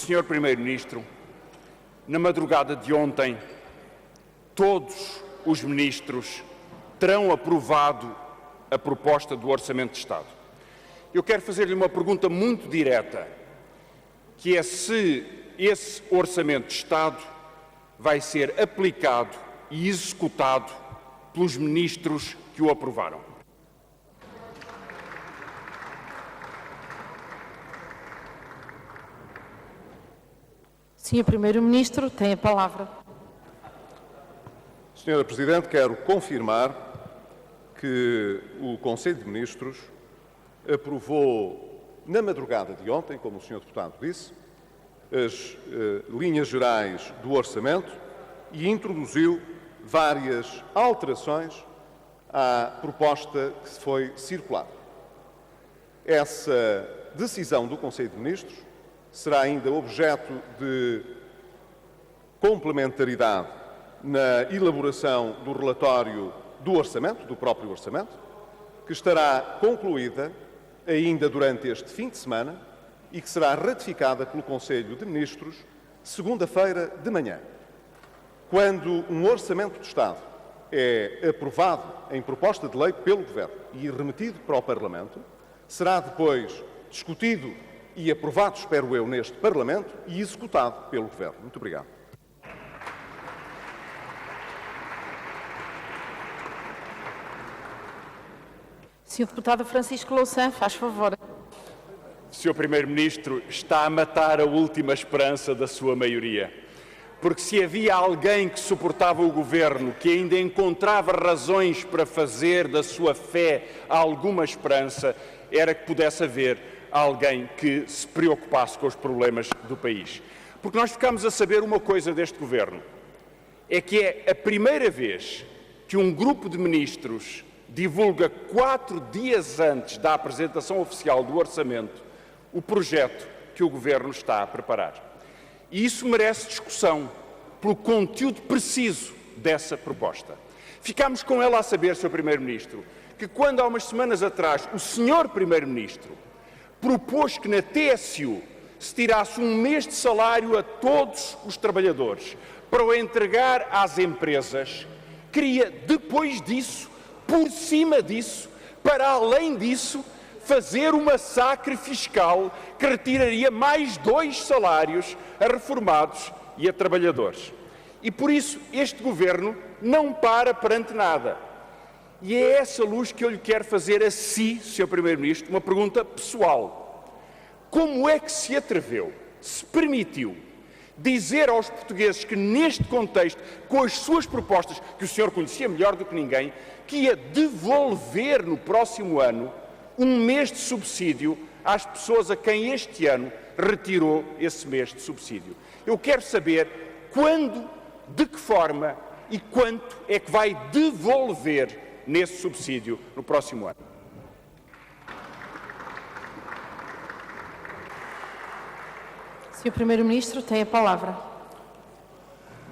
Sr. Primeiro-Ministro, na madrugada de ontem, todos os ministros terão aprovado a proposta do Orçamento de Estado. Eu quero fazer-lhe uma pergunta muito direta, que é se esse Orçamento de Estado vai ser aplicado e executado pelos ministros que o aprovaram. Sr. Primeiro-Ministro, tem a palavra. Senhora Presidente, quero confirmar que o Conselho de Ministros aprovou na madrugada de ontem, como o Sr. Deputado disse, as linhas gerais do Orçamento e introduziu várias alterações à proposta que foi circulada. Essa decisão do Conselho de Ministros será ainda objeto de complementaridade na elaboração do relatório do Orçamento, do próprio Orçamento, que estará concluída ainda durante este fim de semana e que será ratificada pelo Conselho de Ministros segunda-feira de manhã. Quando um Orçamento de Estado é aprovado em proposta de lei pelo Governo e remetido para o Parlamento, será depois discutido e aprovado, espero eu, neste Parlamento e executado pelo Governo. Muito obrigado. Sr. Deputado Francisco Louçã, faz favor. Sr. Primeiro-Ministro está a matar a última esperança da sua maioria. Porque se havia alguém que suportava o Governo, que ainda encontrava razões para fazer da sua fé alguma esperança, era que pudesse haver alguém que se preocupasse com os problemas do país. Porque nós ficamos a saber uma coisa deste Governo, é que é a primeira vez que um grupo de ministros divulga 4 dias antes da apresentação oficial do Orçamento o projeto que o Governo está a preparar. E isso merece discussão pelo conteúdo preciso dessa proposta. Ficámos com ela a saber, Sr. Primeiro-Ministro, que quando há umas semanas atrás o Sr. Primeiro-Ministro propôs que na TSU se tirasse um mês de salário a todos os trabalhadores para o entregar às empresas, queria depois disso, por cima disso, para além disso, fazer um massacre fiscal que retiraria mais 2 salários a reformados e a trabalhadores. E por isso este Governo não para perante nada. E é essa luz que eu lhe quero fazer a si, Sr. Primeiro-Ministro, uma pergunta pessoal. Como é que se atreveu, se permitiu, dizer aos portugueses que neste contexto, com as suas propostas, que o senhor conhecia melhor do que ninguém, que ia devolver no próximo ano um mês de subsídio às pessoas a quem este ano retirou esse mês de subsídio? Eu quero saber quando, de que forma e quanto é que vai devolver nesse subsídio no próximo ano. Sr. Primeiro-Ministro, tem a palavra.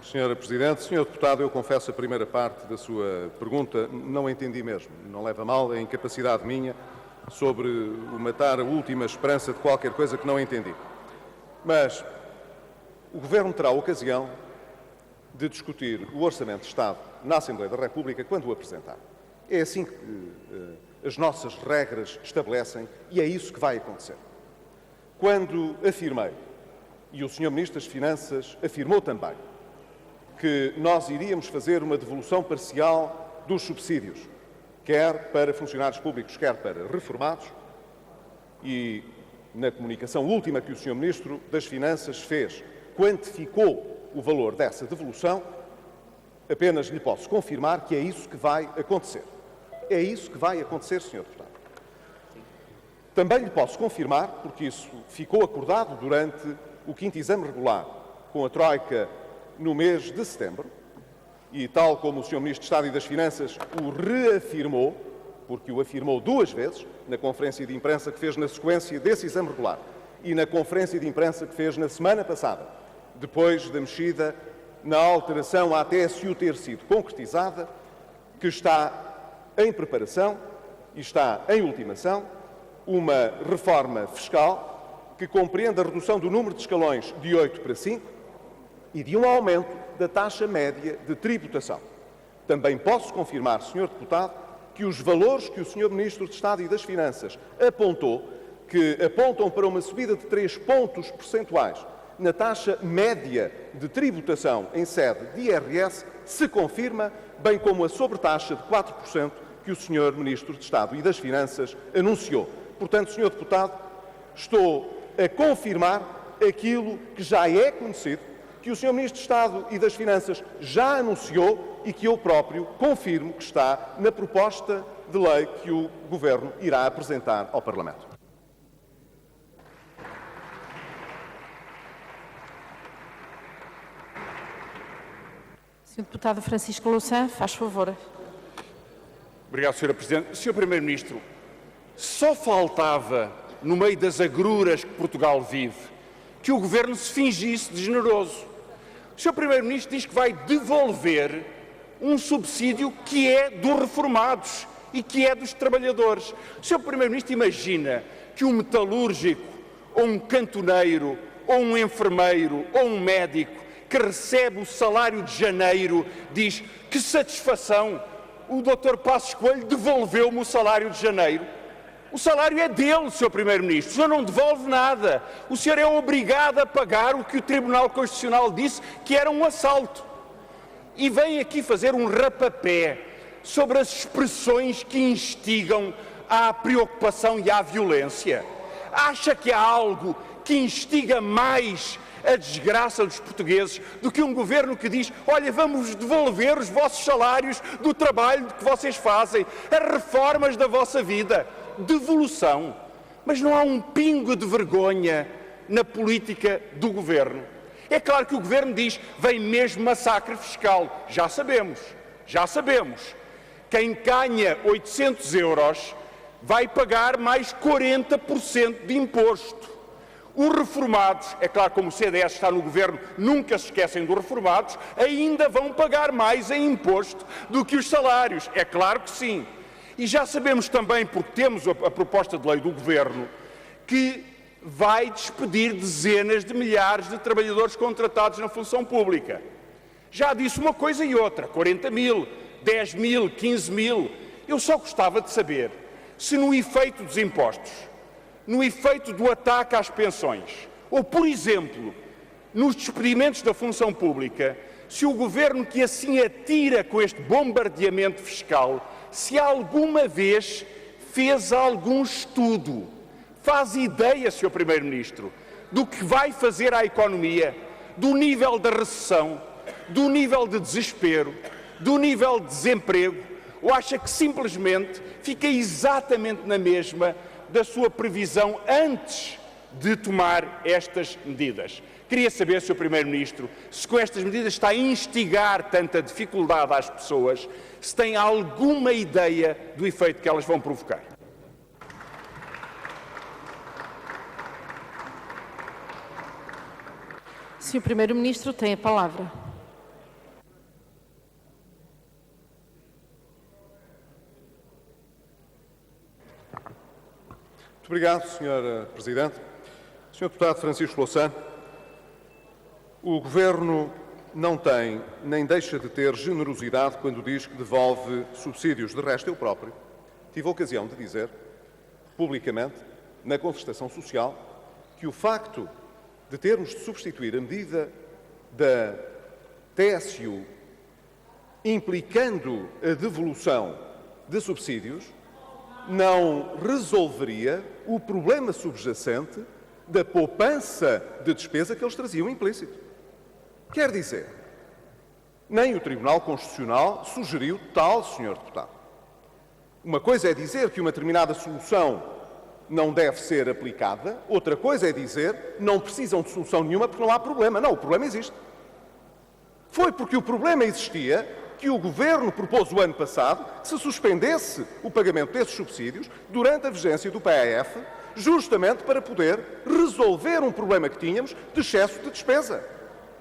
Senhora Presidente, Senhor Deputado, eu confesso a primeira parte da sua pergunta, não entendi mesmo. Não leva a mal a incapacidade minha sobre o matar a última esperança de qualquer coisa que não entendi. Mas o Governo terá a ocasião de discutir o Orçamento de Estado na Assembleia da República quando o apresentar. É assim que as nossas regras estabelecem e é isso que vai acontecer. Quando afirmei, e o Sr. Ministro das Finanças afirmou também, que nós iríamos fazer uma devolução parcial dos subsídios, quer para funcionários públicos, quer para reformados, e na comunicação última que o Sr. Ministro das Finanças fez, quantificou o valor dessa devolução, apenas lhe posso confirmar que é isso que vai acontecer. É isso que vai acontecer, Sr. Deputado. Também lhe posso confirmar, porque isso ficou acordado durante o 5º exame regular com a Troika no mês de setembro, e tal como o Sr. Ministro de Estado e das Finanças o reafirmou, porque o afirmou 2 vezes, na conferência de imprensa que fez na sequência desse exame regular e na conferência de imprensa que fez na semana passada, depois da mexida na alteração à TSU ter sido concretizada, que está em preparação e está em ultimação uma reforma fiscal que compreende a redução do número de escalões de 8 para 5 e de um aumento da taxa média de tributação. Também posso confirmar, Sr. Deputado, que os valores que o Sr. Ministro de Estado e das Finanças apontou, que apontam para uma subida de 3 pontos percentuais na taxa média de tributação em sede de IRS, se confirma, bem como a sobretaxa de 4% que o Sr. Ministro de Estado e das Finanças anunciou. Portanto, Sr. Deputado, estou a confirmar aquilo que já é conhecido, que o Sr. Ministro de Estado e das Finanças já anunciou e que eu próprio confirmo que está na proposta de lei que o Governo irá apresentar ao Parlamento. Sr. Deputado Francisco Louçã, faz favor. Obrigado, Sra. Presidente. Sr. Primeiro-Ministro, só faltava, no meio das agruras que Portugal vive, que o Governo se fingisse de generoso. O Sr. Primeiro-Ministro diz que vai devolver um subsídio que é dos reformados e que é dos trabalhadores. O Sr. Primeiro-Ministro imagina que um metalúrgico, ou um cantoneiro, ou um enfermeiro, ou um médico que recebe o salário de janeiro diz: que satisfação, o Dr. Passos Coelho devolveu-me o salário de janeiro. O salário é dele, Sr. Primeiro-Ministro. O senhor não devolve nada. O senhor é obrigado a pagar o que o Tribunal Constitucional disse que era um assalto. E vem aqui fazer um rapapé sobre as expressões que instigam à preocupação e à violência. Acha que há algo que instiga mais a desgraça dos portugueses do que um governo que diz: olha, vamos devolver os vossos salários do trabalho que vocês fazem, as reformas da vossa vida. Devolução. Mas não há um pingo de vergonha na política do governo. É claro que o governo diz: vem mesmo massacre fiscal. Já sabemos. Quem ganha 800 euros vai pagar mais 40% de imposto. Os reformados, é claro, como o CDS está no governo, nunca se esquecem dos reformados, ainda vão pagar mais em imposto do que os salários. É claro que sim. E já sabemos também, porque temos a proposta de lei do governo, que vai despedir dezenas de milhares de trabalhadores contratados na função pública. Já disse uma coisa e outra: 40 mil, 10 mil, 15 mil. Eu só gostava de saber se no efeito dos impostos, no efeito do ataque às pensões, ou, por exemplo, nos despedimentos da função pública, se o governo que assim atira com este bombardeamento fiscal, se alguma vez fez algum estudo, faz ideia, Sr. Primeiro-Ministro, do que vai fazer à economia, do nível da recessão, do nível de desespero, do nível de desemprego, ou acha que simplesmente fica exatamente na mesma da sua previsão antes de tomar estas medidas? Queria saber, Sr. Primeiro-Ministro, se com estas medidas está a instigar tanta dificuldade às pessoas, se tem alguma ideia do efeito que elas vão provocar. Sr. Primeiro-Ministro, tem a palavra. Muito obrigado, Sr. Presidente. Sr. Deputado Francisco Louçã, o Governo não tem nem deixa de ter generosidade quando diz que devolve subsídios. De resto, eu próprio tive a ocasião de dizer publicamente, na contestação social, que o facto de termos de substituir a medida da TSU implicando a devolução de subsídios não resolveria o problema subjacente da poupança de despesa que eles traziam implícito. Quer dizer, nem o Tribunal Constitucional sugeriu tal, Sr. Deputado. Uma coisa é dizer que uma determinada solução não deve ser aplicada, outra coisa é dizer não precisam de solução nenhuma porque não há problema. Não, o problema existe. Foi porque o problema existia que o Governo propôs o ano passado que se suspendesse o pagamento desses subsídios durante a vigência do PAF, justamente para poder resolver um problema que tínhamos de excesso de despesa.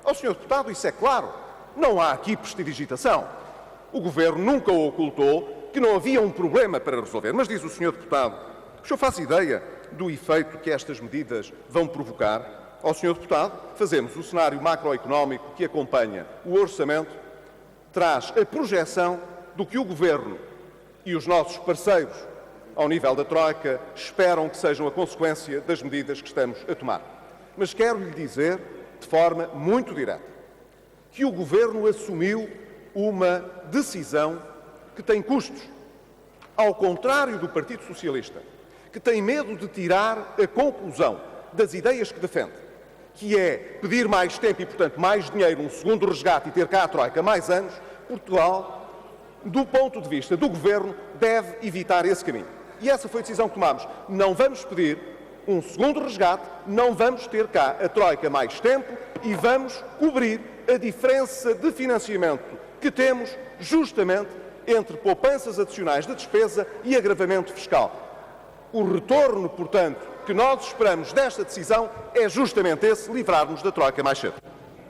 Ao Sr. Deputado, isso é claro. Não há aqui prestidigitação. O Governo nunca ocultou que não havia um problema para resolver. Mas diz o Sr. Deputado, o senhor faz ideia do efeito que estas medidas vão provocar, ao Sr. Deputado, fazemos o cenário macroeconómico que acompanha o orçamento, traz a projeção do que o Governo e os nossos parceiros, ao nível da Troika, esperam que sejam a consequência das medidas que estamos a tomar. Mas quero lhe dizer, de forma muito direta, que o Governo assumiu uma decisão que tem custos, ao contrário do Partido Socialista, que tem medo de tirar a conclusão das ideias que defende, que é pedir mais tempo e, portanto, mais dinheiro, um segundo resgate e ter cá a Troika mais anos. Portugal, do ponto de vista do Governo, deve evitar esse caminho. E essa foi a decisão que tomámos. Não vamos pedir um segundo resgate, não vamos ter cá a Troika mais tempo e vamos cobrir a diferença de financiamento que temos justamente entre poupanças adicionais de despesa e agravamento fiscal. O retorno, portanto, que nós esperamos desta decisão é justamente esse, livrar-nos da Troika mais cedo.